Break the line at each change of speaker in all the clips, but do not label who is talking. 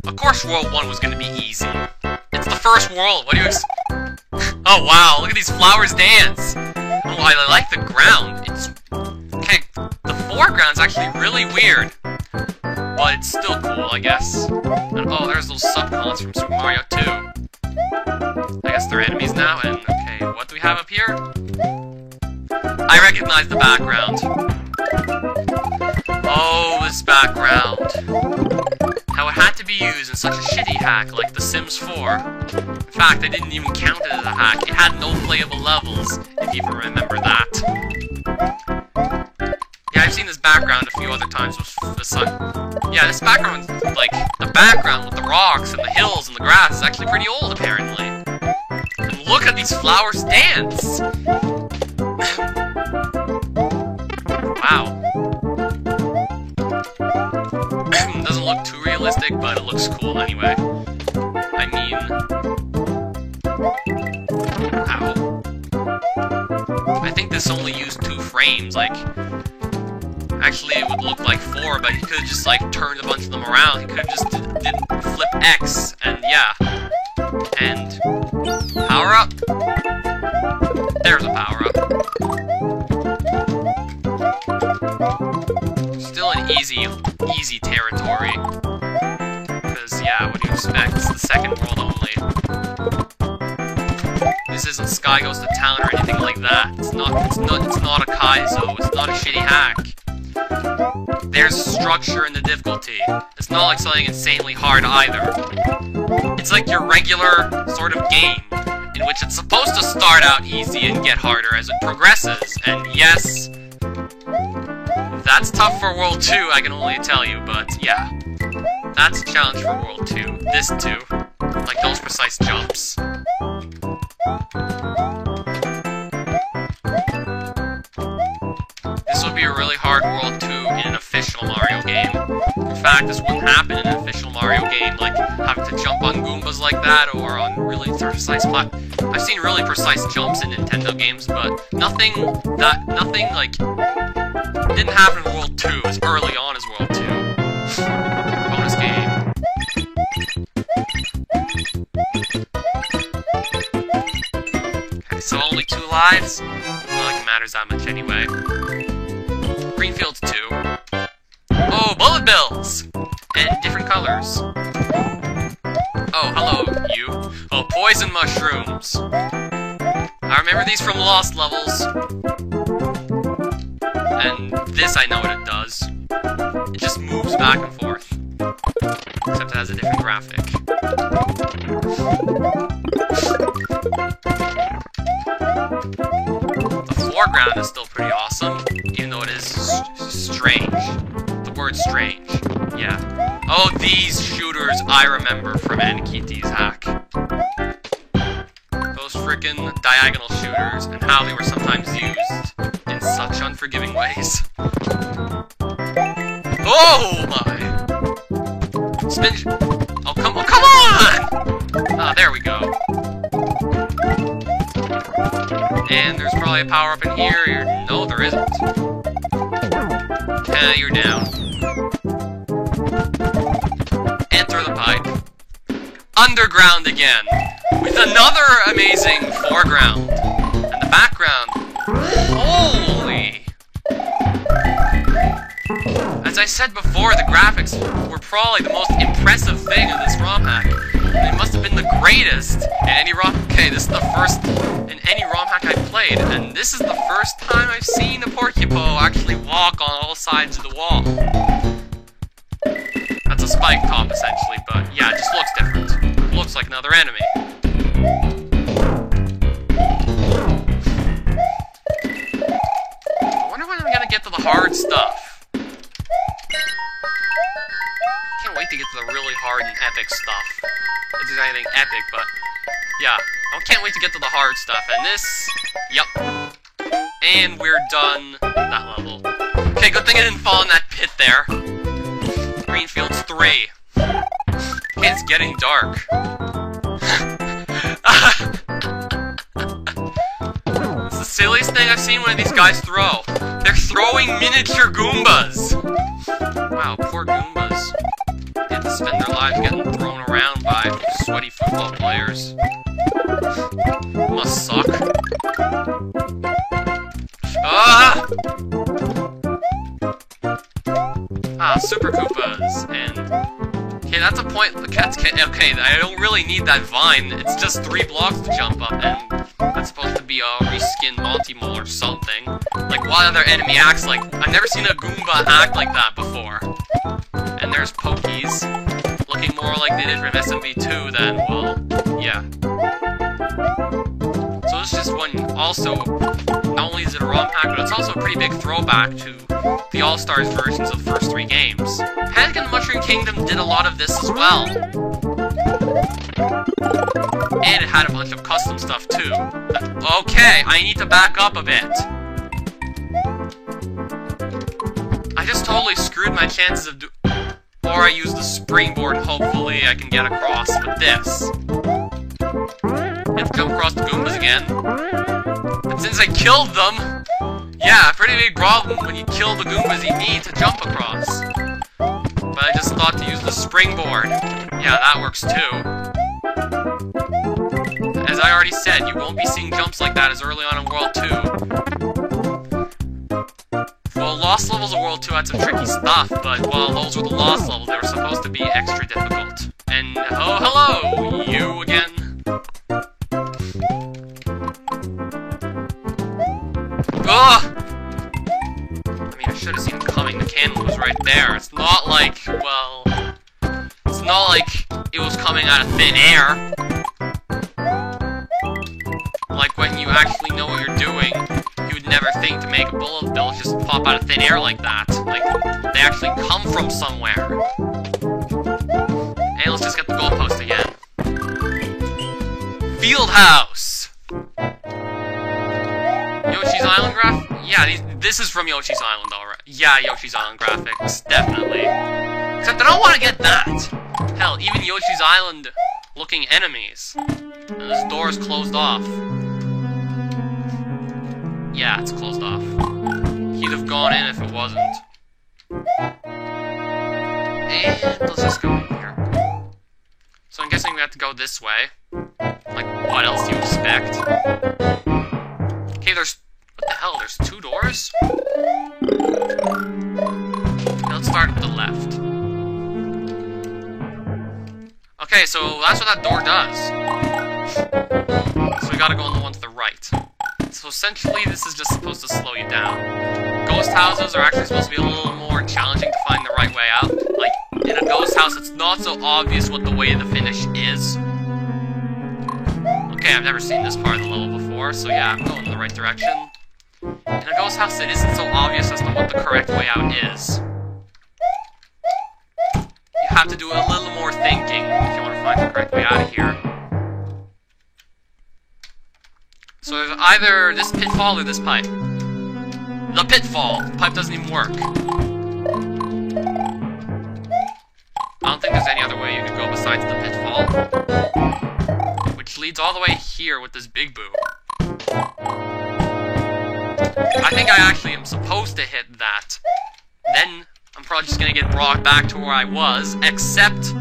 Of course World 1 was gonna be easy. It's the first world, what do you Oh wow, look at these flowers dance! Oh, I like the ground. It's... Okay, the foreground's actually really weird. But it's still cool, I guess. And oh, there's those subcons from Super Mario 2. I guess they're enemies now, and okay, what do we have up here? I recognize the background. Oh, this background. How it had to be used in such a shitty hack like The Sims 4. In fact, I didn't even count it as a hack. It had no playable levels, if you even remember that. Yeah, I've seen this background a few other times with the sun. Yeah, this background, like, the background with the rocks and the hills and the grass is actually pretty old, apparently. And look at these flowers dance! Wow. Doesn't look too realistic, but it looks cool anyway. I mean... Ow. I think this only used 2 frames, like... Actually, it would look like 4, but he could have just, like, turned a bunch of them around. He could have just did flip X, and yeah. And... Power up! There's a power up. Still an easy territory. Because, yeah, what do you expect? It's the second world only. This isn't Sky Goes to Town or anything like that. It's not a Kaizo. It's not a shitty hack. There's structure in the difficulty. It's not like something insanely hard either. It's like your regular sort of game, in which it's supposed to start out easy and get harder as it progresses. And yes, that's tough for World 2, I can only tell you, but yeah. That's a challenge for World 2. This too. Like those precise jumps. This would be a really hard World 2 in an official Mario game. In fact, this wouldn't happen in an official Mario game, like having to jump on Goombas like that, or on really precise I've seen really precise jumps in Nintendo games, but nothing like didn't happen in World 2 as early on as World 2. Bonus game. Okay, so only 2 lives? Not like it matters that much anyway. Greenfields 2. Oh, bullet bills! And different colors. Oh, hello, you. Oh, poison mushrooms. I remember these from Lost levels. And this, I know what it does. It just moves back and forth. Except it has a different graphic. The foreground is still pretty awesome, even though it is strange. The word strange. Yeah. Oh, these shooters I remember from Anikiti's hack. Those frickin' diagonal shooters, and how they were sometimes used in such unforgiving ways. Oh my! Spin. Oh come on! Ah, there we go. And there's probably a power up in here. No, there isn't. You're down. Enter the pipe. Underground again, with another amazing foreground. And the background. Holy! As I said before, the graphics were probably the most impressive thing in this ROM hack. They must have been the greatest in any ROM. Okay, this is the first in any ROM hack I've played, and this is the first time I've seen a Porcupo actually walk on all sides of the wall. That's a spike top, essentially, but yeah, it just looks different. It looks like another enemy. I wonder when I'm gonna get to the hard stuff. Can't wait to get to the really hard and epic stuff. If there's anything epic, but yeah. I can't wait to get to the hard stuff, and this... Yep. And we're done that level. Okay, good thing I didn't fall in that pit there. Greenfields 3. Okay, it's getting dark. It's the silliest thing I've seen one of these guys throw. They're throwing miniature Goombas! Wow, poor Goombas. They have to spend their lives getting thrown around by sweaty football players. Must suck. Ah! Super Koopas, and... Okay, that's a point, the cats can't... Okay, I don't really need that vine, it's just 3 blocks to jump up, and that's supposed to be a reskinned Monty Mole or something. Like, what other enemy acts like... I've never seen a Goomba act like that before. And there's Pokies, looking more like they did from SMV2 than, well, yeah. So this is just one, also, not only is it a ROM hack, but it's also a pretty big throwback to the All-Stars versions of the first 3 games. Panic and the Mushroom Kingdom did a lot of this as well. And it had a bunch of custom stuff too. Okay, I need to back up a bit. I just totally screwed my chances of or I use the springboard, hopefully I can get across with this. Have to come across the Goombas again. And since I killed them, yeah, pretty big problem when you kill the Goombas you need to jump across. But I just thought to use the springboard. Yeah, that works too. As I already said, you won't be seeing jumps like that as early on in World 2. Well, Lost levels of World 2 had some tricky stuff, but, well, those were the Lost levels. They were supposed to be extra difficult. And, oh, hello! You again? Ugh! I mean, I should have seen it coming. The cannon was right there. It's not like, well... It's not like it was coming out of thin air. Like when you actually know what you're doing, you would never think to make a bullet bill just pop out of thin air like that. Like, they actually come from somewhere. Hey, let's just get the goalpost again. Field House! Yoshi's Island graphics? Yeah, this is from Yoshi's Island, alright. Yeah, Yoshi's Island graphics, definitely. Except I don't want to get that! Hell, even Yoshi's Island looking enemies. And this door is closed off. Yeah, it's closed off. He'd have gone in if it wasn't. And let's just go in here. So I'm guessing we have to go this way. Like, what else do you expect? Okay, there's... What the hell? There's 2 doors? Okay, let's start at the left. Okay, so that's what that door does. So we gotta go on the one to the right. So essentially, this is just supposed to slow you down. Ghost houses are actually supposed to be a little more challenging to find the right way out. Like, in a ghost house, it's not so obvious what the way to the finish is. Okay, I've never seen this part of the level before, so yeah, I'm going in the right direction. In a ghost house, it isn't so obvious as to what the correct way out is. You have to do a little more thinking if you want to find the correct way out of here. So there's either this pitfall or this pipe. The pitfall! The pipe doesn't even work. I don't think there's any other way you could go besides the pitfall. Which leads all the way here with this big boo. I think I actually am supposed to hit that. Then, I'm probably just gonna get brought back to where I was, except...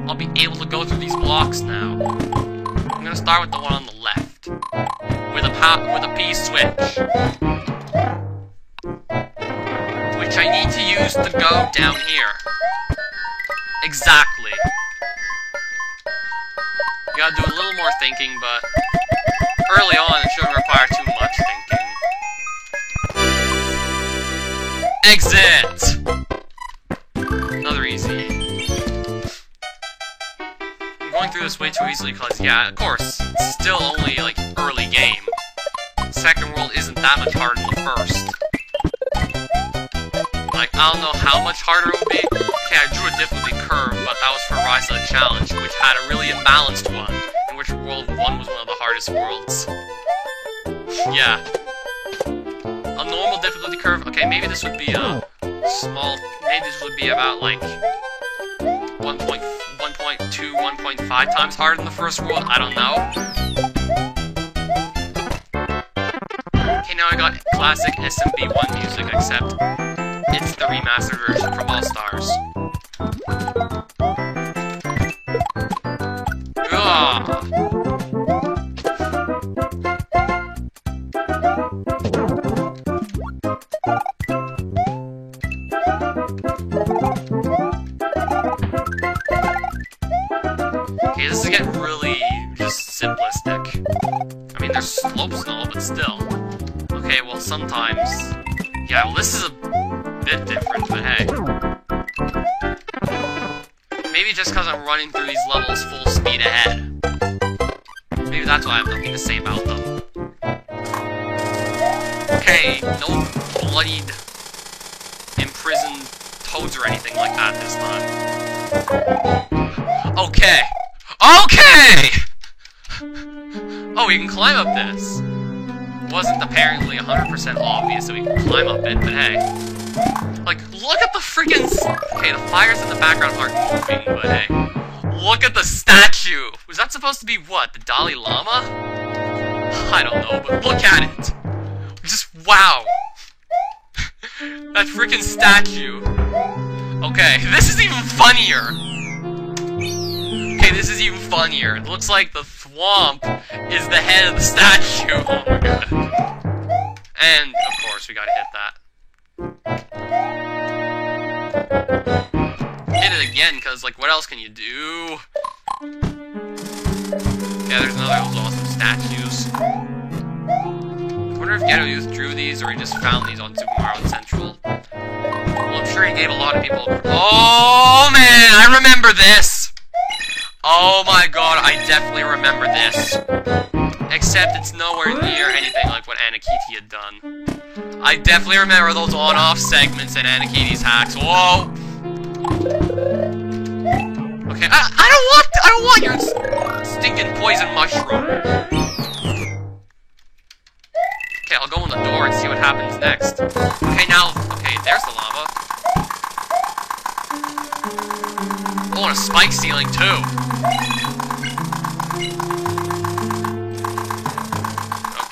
I'll be able to go through these blocks now. I'm gonna start with the one on the left. With a P switch. Which I need to use to go down here. Exactly. You gotta do a little more thinking, but early on it shouldn't require too much thinking. Exit! Another easy. I'm going through this way too easily because, yeah, of course, it's still only, like, early game. Second world isn't that much harder than the first. Like, I don't know how much harder it would be. Okay, I drew a difficulty curve, but that was for Rise of the Challenge, which had a really imbalanced one, in which World 1 was one of the hardest worlds. Yeah. A normal difficulty curve, okay, maybe this would be a small, maybe this would be about, like, 1.2, 1.5 times harder than the first world, I don't know. Okay, now I got classic SMB1 music, except it's the remastered version from All Stars. this is getting really just simplistic. I mean, there's slopes and all, but still. Okay, well, sometimes... Yeah, well, this is a bit different, but hey. Maybe just because I'm running through these levels full speed ahead. Maybe that's why I have nothing to say about them. Okay, no bloodied, imprisoned toads or anything like that this time. Okay! Okay! Oh, we can climb up this. Wasn't apparently 100% obvious that we can climb up it, but hey. Like, look at the freaking... Okay, the fires in the background aren't moving, but hey. Look at the statue! Was that supposed to be what, the Dalai Lama? I don't know, but look at it! Just wow! That freaking statue. Okay, this is even funnier! Okay, this is even funnier. It looks like the Thwomp is the head of the statue. Oh my god. And, of course, we gotta hit that. Hit it again, because, like, what else can you do? Yeah, there's another of those awesome statues. I wonder if Ghetto Youth drew these, or he just found these on Super Mario Central. Well, I'm sure he gave a lot of people... Oh, man, I remember this! Oh my god, I definitely remember this. Except it's nowhere near anything like what Anakiti had done. I definitely remember those on-off segments in Anakiti's hacks. Whoa! Okay, I don't want your stinking poison mushroom. Okay, I'll go in the door and see what happens next. Okay, now, okay, there's the lava. Oh, and a spike ceiling too.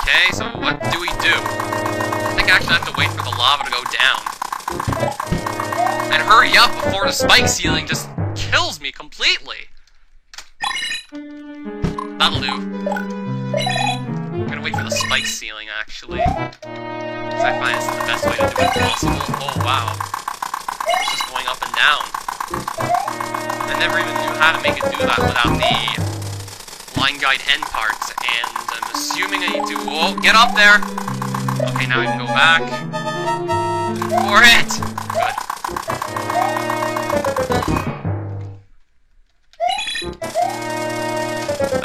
Okay, so what do we do? I think I actually have to wait for the lava to go down. And hurry up before the spike ceiling just kills me completely. That'll do. I'm gonna wait for the spike ceiling, actually. Because I find it's the best way to do it possible. Oh, wow. It's just going up and down. I never even knew how to make it do that without the line guide end parts, and I'm assuming I need to... Whoa, get up there! Okay, now we can go back. For it! Good.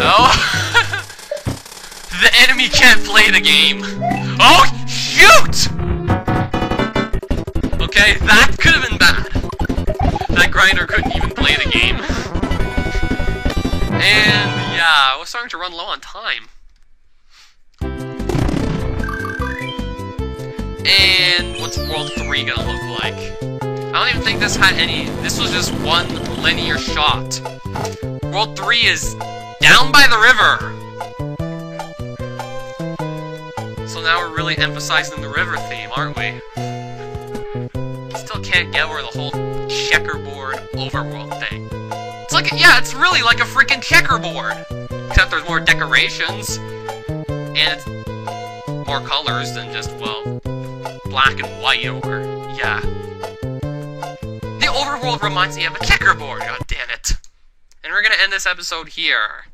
Oh! The enemy can't play the game! Oh, shoot! Okay, that could have been bad. That grinder couldn't even play the game. And, yeah, I was starting to run low on time. And what's World 3 gonna look like? I don't even think this had any... This was just one linear shot. World 3 is down by the river! So now we're really emphasizing the river theme, aren't we? Still can't get over the whole checkerboard overworld thing. It's like, yeah, it's really like a freaking checkerboard! Except there's more decorations, and it's more colors than just, well, black and white, or, yeah. The overworld reminds me of a checkerboard, god damn it. And we're gonna end this episode here.